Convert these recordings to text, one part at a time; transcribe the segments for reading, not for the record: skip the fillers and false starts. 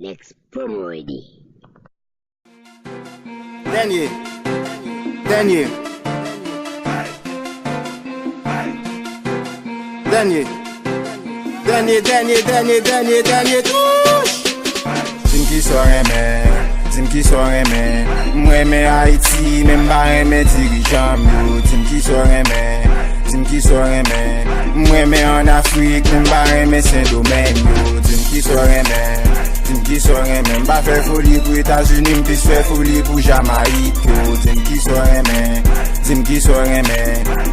Next promo ready. Dernier. Touche. Dim ki so reme, mweme Haiti, men ba reme dirijan yo. Dim ki so reme, mweme en Afrique, men ba reme Saint-Domingue yo. Dim ki so reme, mba fè foli pou Etats-Unis, mpis fè foli pou Jamaïque yo. Dim ki so reme,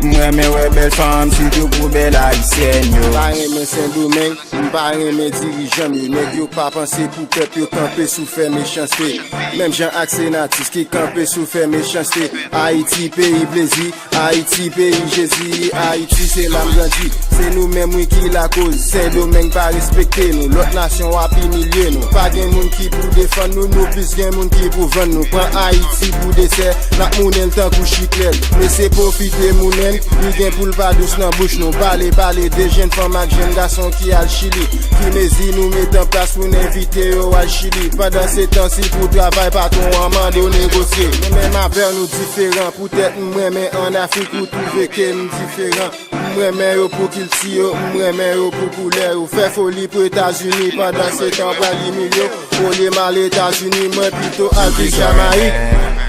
mweme wè bel fam, sitou pou bel Haïtien yo. Mba reme Saint-Domingue, mba reme dirijan yo. Nèg yo pa panse pou pep yo kampe sou fè méchanceté. Même Jean ak sénatis qui campe sous fait méchanceté. Haïti pays plaisir, Haïti pays Jésus, Haïti c'est l'âme grandi. C'est nous mêmes oui qui la cause, Saint-Domingue pas respecter nous. L'autre nation a pi milieu nous. Pas gen moun qui pour défendre nous, nous plus gen moun qui pour vendre nous. Prends Haïti pour dessert, n'a mounel tant kou chiclel. Mais c'est profiter mounel, nous gen pour le pas douce dans bouche nous. Parler des jeunes femmes ak jeunes garçons qui al Chili. Qui mezi nous met en place pour inviter au al Chili. Pendant ces temps-ci pour travail patron en mande ou négocier. Même affaire nous différents. Peut-être moi-même en Afrique ou trouver que nous différents. Moi-même yo pour qu'il si yo, moi-même yo pour couleur. Ou fait folie pour États-Unis pendant ces temps pas les millions. Pour les mal États-Unis, moi plutôt à Jamaïque.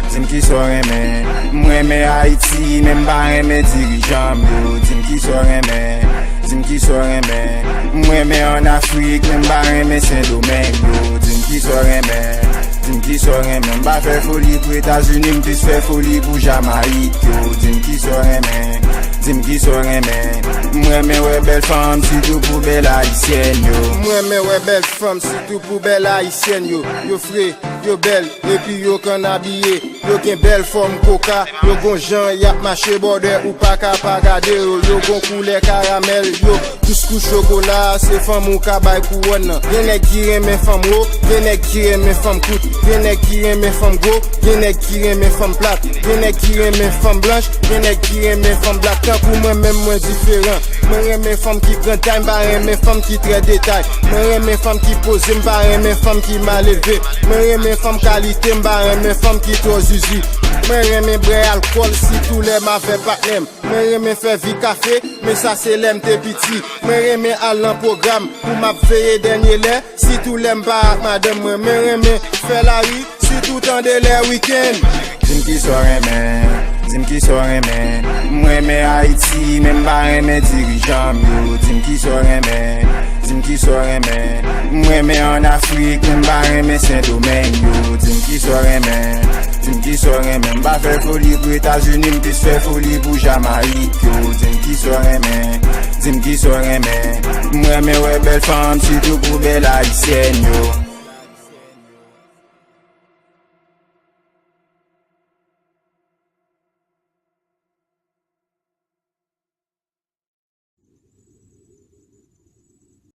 Dim ki so reme, mweme Haiti, men ba reme dirijan yo. Dim ki so reme, mweme en Afrique, men ba reme Saint-Domingue yo. Dim ki so reme, mba fè foli pou Etats-Unis, mpis fè foli pou Jamaïque yo. Dim ki so reme, mweme wè bel fam, sitou pou bel Haïtien yo. Mweme wè bel fam, sitou pou bel Haïtien yo. Yo fre, yo bel, epi yo kan abye. Yo gen bel forme coca, yo gon jan yap mache border ou pa ka pagade yo. Yo gon couleur caramel, yo couscous chocolat, c'est femme ou ka bay pou wan nan. Gen nek ki reme femme wo, gen nek ki reme femme kout, gen nek ki reme femme go, gen nek ki reme femme plat, gen nek ki reme femme blanche, gen nek ki reme femme black. Tant pour moi même moins différent. Moi reme femme qui grand time, ba reme femme qui très détail. Moi reme femme qui pose, ba reme femme qui mal élevé. Moi reme femme qualité, ba reme femme qui trop zizi. Moi reme bre alcool si tous les ma fait pas l'aime. Moi reme faire vie café, mais ça c'est l'aime t'es petit. Moi reme aller en programme pour m'a veiller dernier lait. Si tous les pas madame moi reme faire la rue si tout temps de les week-end. Dim ki so reme, mweme Haiti, men ba reme dirijan yo. Dim ki so reme, mweme en Afrique, men ba reme Saint-Domingue yo. Dim ki so reme, mba fè foli pou Etats-Unis, mpis fè foli pou Jamaïque yo. Dim ki so reme, mweme wè bel fam, sitou pou bel Haïtien yo.